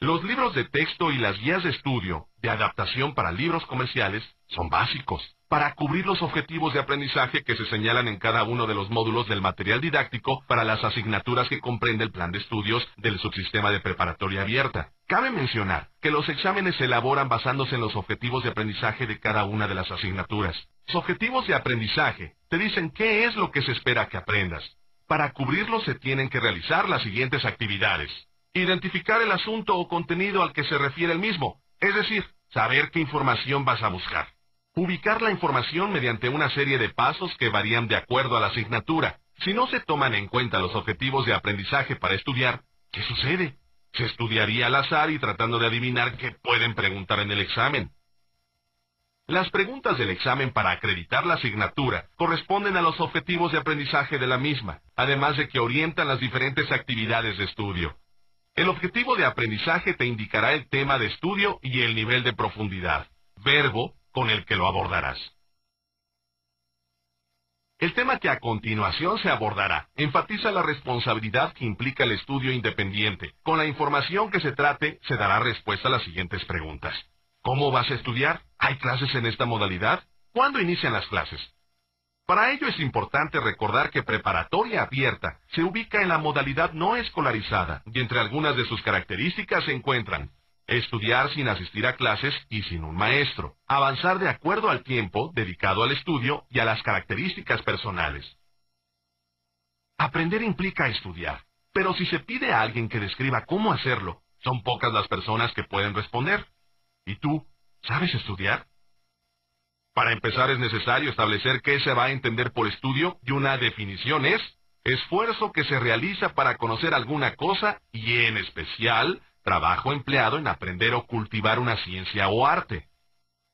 Los libros de texto y las guías de estudio, de adaptación para libros comerciales, son básicos para cubrir los objetivos de aprendizaje que se señalan en cada uno de los módulos del material didáctico para las asignaturas que comprende el plan de estudios del subsistema de preparatoria abierta. Cabe mencionar que los exámenes se elaboran basándose en los objetivos de aprendizaje de cada una de las asignaturas. Los objetivos de aprendizaje te dicen qué es lo que se espera que aprendas. Para cubrirlos se tienen que realizar las siguientes actividades. Identificar el asunto o contenido al que se refiere el mismo, es decir, saber qué información vas a buscar. Ubicar la información mediante una serie de pasos que varían de acuerdo a la asignatura. Si no se toman en cuenta los objetivos de aprendizaje para estudiar, ¿qué sucede? Se estudiaría al azar y tratando de adivinar qué pueden preguntar en el examen. Las preguntas del examen para acreditar la asignatura corresponden a los objetivos de aprendizaje de la misma, además de que orientan las diferentes actividades de estudio. El objetivo de aprendizaje te indicará el tema de estudio y el nivel de profundidad, verbo con el que lo abordarás. El tema que a continuación se abordará enfatiza la responsabilidad que implica el estudio independiente. Con la información que se trate, se dará respuesta a las siguientes preguntas. ¿Cómo vas a estudiar? ¿Hay clases en esta modalidad? ¿Cuándo inician las clases? Para ello es importante recordar que preparatoria abierta se ubica en la modalidad no escolarizada y entre algunas de sus características se encuentran estudiar sin asistir a clases y sin un maestro, avanzar de acuerdo al tiempo dedicado al estudio y a las características personales. Aprender implica estudiar, pero si se pide a alguien que describa cómo hacerlo, son pocas las personas que pueden responder. ¿Y tú, sabes estudiar? Para empezar es necesario establecer qué se va a entender por estudio y una definición es esfuerzo que se realiza para conocer alguna cosa y en especial trabajo empleado en aprender o cultivar una ciencia o arte.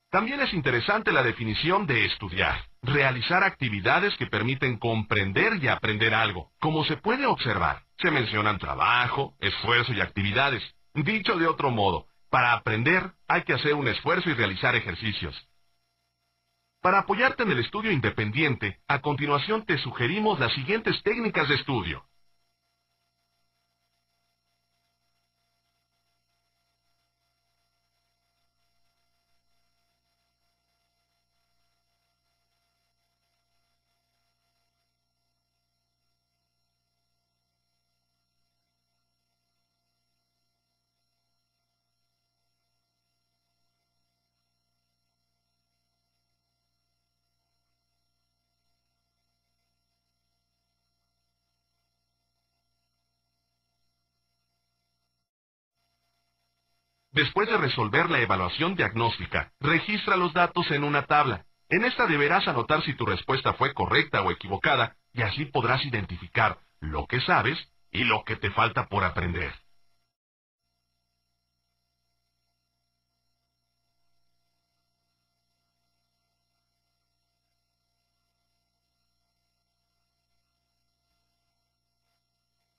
También es interesante la definición de estudiar, realizar actividades que permiten comprender y aprender algo. Como se puede observar, se mencionan trabajo, esfuerzo y actividades. Dicho de otro modo, para aprender hay que hacer un esfuerzo y realizar ejercicios. Para apoyarte en el estudio independiente, a continuación te sugerimos las siguientes técnicas de estudio. Después de resolver la evaluación diagnóstica, registra los datos en una tabla. En esta deberás anotar si tu respuesta fue correcta o equivocada, y así podrás identificar lo que sabes y lo que te falta por aprender.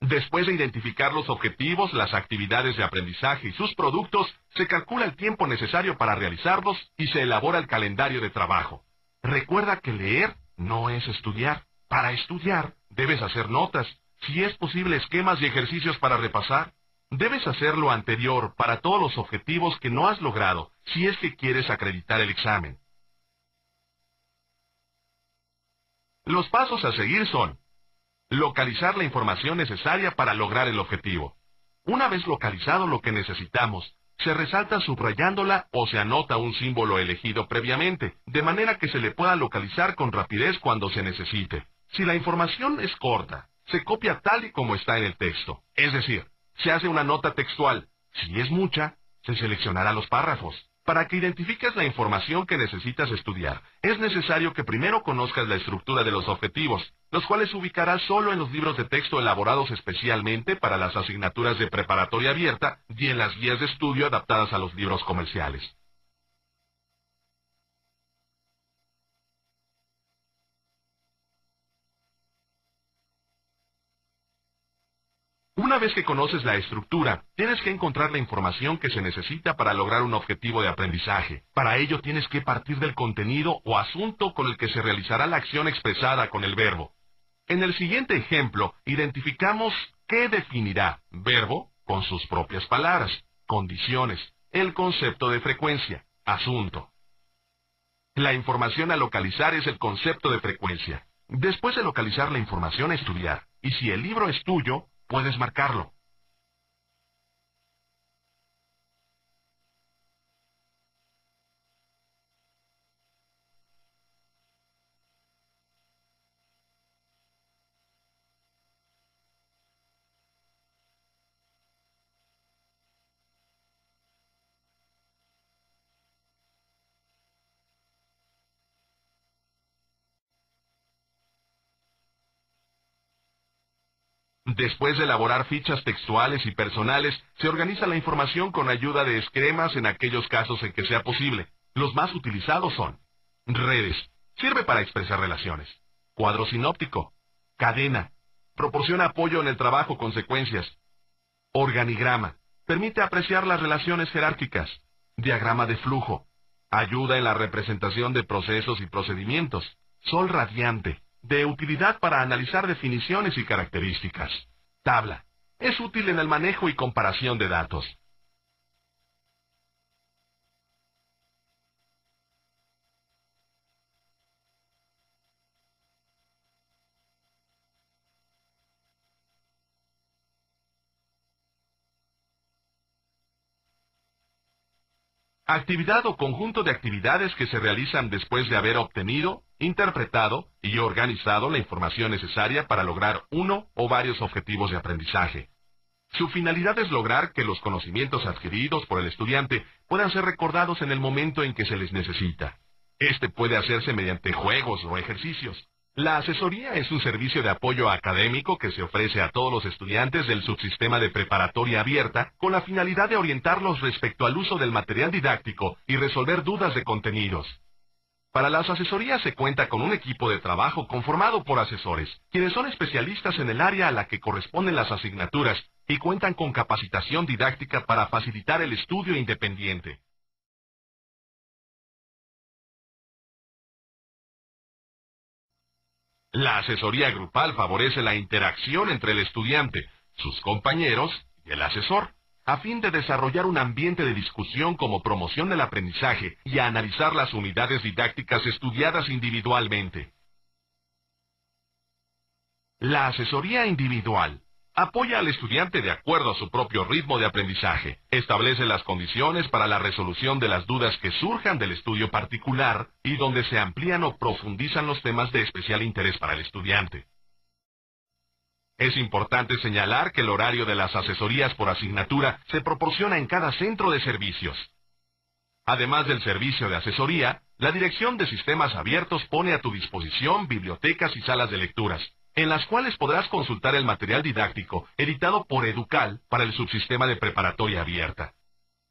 Después de identificar los objetivos, las actividades de aprendizaje y sus productos, se calcula el tiempo necesario para realizarlos y se elabora el calendario de trabajo. Recuerda que leer no es estudiar. Para estudiar, debes hacer notas, si es posible esquemas y ejercicios para repasar. Debes hacer lo anterior para todos los objetivos que no has logrado, si es que quieres acreditar el examen. Los pasos a seguir son: localizar la información necesaria para lograr el objetivo. Una vez localizado lo que necesitamos, se resalta subrayándola o se anota un símbolo elegido previamente, de manera que se le pueda localizar con rapidez cuando se necesite. Si la información es corta, se copia tal y como está en el texto, es decir, se hace una nota textual. Si es mucha, se seleccionará los párrafos. Para que identifiques la información que necesitas estudiar, es necesario que primero conozcas la estructura de los objetivos, los cuales ubicarás solo en los libros de texto elaborados especialmente para las asignaturas de preparatoria abierta y en las guías de estudio adaptadas a los libros comerciales. Una vez que conoces la estructura, tienes que encontrar la información que se necesita para lograr un objetivo de aprendizaje. Para ello tienes que partir del contenido o asunto con el que se realizará la acción expresada con el verbo. En el siguiente ejemplo, identificamos qué definirá verbo con sus propias palabras. Condiciones. El concepto de frecuencia. Asunto. La información a localizar es el concepto de frecuencia. Después de localizar la información a estudiar, y si el libro es tuyo, puedes marcarlo. Después de elaborar fichas textuales y personales, se organiza la información con ayuda de esquemas en aquellos casos en que sea posible. Los más utilizados son redes, sirve para expresar relaciones; cuadro sinóptico; cadena, proporciona apoyo en el trabajo con secuencias; organigrama, permite apreciar las relaciones jerárquicas; diagrama de flujo, ayuda en la representación de procesos y procedimientos; sol radiante, de utilidad para analizar definiciones y características; tabla, es útil en el manejo y comparación de datos. Actividad o conjunto de actividades que se realizan después de haber obtenido, interpretado y organizado la información necesaria para lograr uno o varios objetivos de aprendizaje. Su finalidad es lograr que los conocimientos adquiridos por el estudiante puedan ser recordados en el momento en que se les necesita. Este puede hacerse mediante juegos o ejercicios. La asesoría es un servicio de apoyo académico que se ofrece a todos los estudiantes del subsistema de preparatoria abierta con la finalidad de orientarlos respecto al uso del material didáctico y resolver dudas de contenidos. Para las asesorías se cuenta con un equipo de trabajo conformado por asesores, quienes son especialistas en el área a la que corresponden las asignaturas y cuentan con capacitación didáctica para facilitar el estudio independiente. La asesoría grupal favorece la interacción entre el estudiante, sus compañeros y el asesor, a fin de desarrollar un ambiente de discusión como promoción del aprendizaje y a analizar las unidades didácticas estudiadas individualmente. La asesoría individual apoya al estudiante de acuerdo a su propio ritmo de aprendizaje, establece las condiciones para la resolución de las dudas que surjan del estudio particular y donde se amplían o profundizan los temas de especial interés para el estudiante. Es importante señalar que el horario de las asesorías por asignatura se proporciona en cada centro de servicios. Además del servicio de asesoría, la Dirección de Sistemas Abiertos pone a tu disposición bibliotecas y salas de lecturas, en las cuales podrás consultar el material didáctico editado por Educal para el subsistema de preparatoria abierta,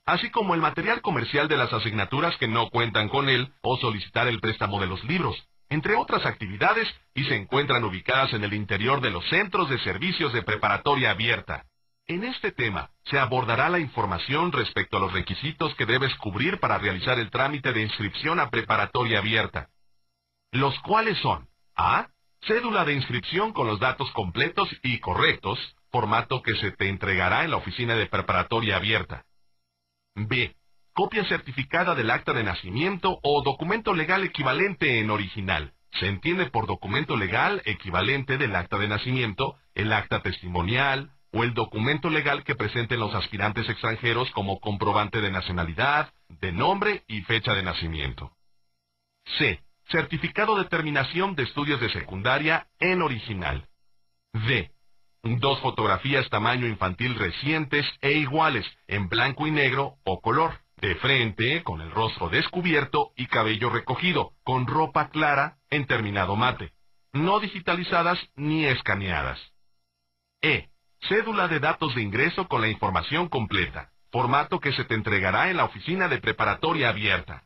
así como el material comercial de las asignaturas que no cuentan con él o solicitar el préstamo de los libros, entre otras actividades, y se encuentran ubicadas en el interior de los centros de servicios de preparatoria abierta. En este tema, se abordará la información respecto a los requisitos que debes cubrir para realizar el trámite de inscripción a preparatoria abierta, los cuales son: A. Cédula de inscripción con los datos completos y correctos, formato que se te entregará en la oficina de preparatoria abierta. B. Copia certificada del acta de nacimiento o documento legal equivalente en original. Se entiende por documento legal equivalente del acta de nacimiento, el acta testimonial o el documento legal que presenten los aspirantes extranjeros como comprobante de nacionalidad, de nombre y fecha de nacimiento. C. Certificado de terminación de estudios de secundaria en original. D. 2 fotografías tamaño infantil recientes e iguales, en blanco y negro o color, de frente, con el rostro descubierto y cabello recogido, con ropa clara, en terminado mate, no digitalizadas ni escaneadas. E. Cédula de datos de ingreso con la información completa, formato que se te entregará en la oficina de preparatoria abierta.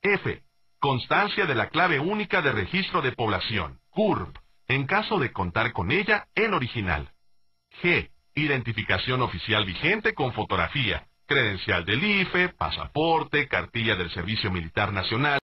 F. Constancia de la clave única de registro de población, CURP, en caso de contar con ella en original. G. Identificación oficial vigente con fotografía, credencial del IFE, pasaporte, cartilla del Servicio Militar Nacional,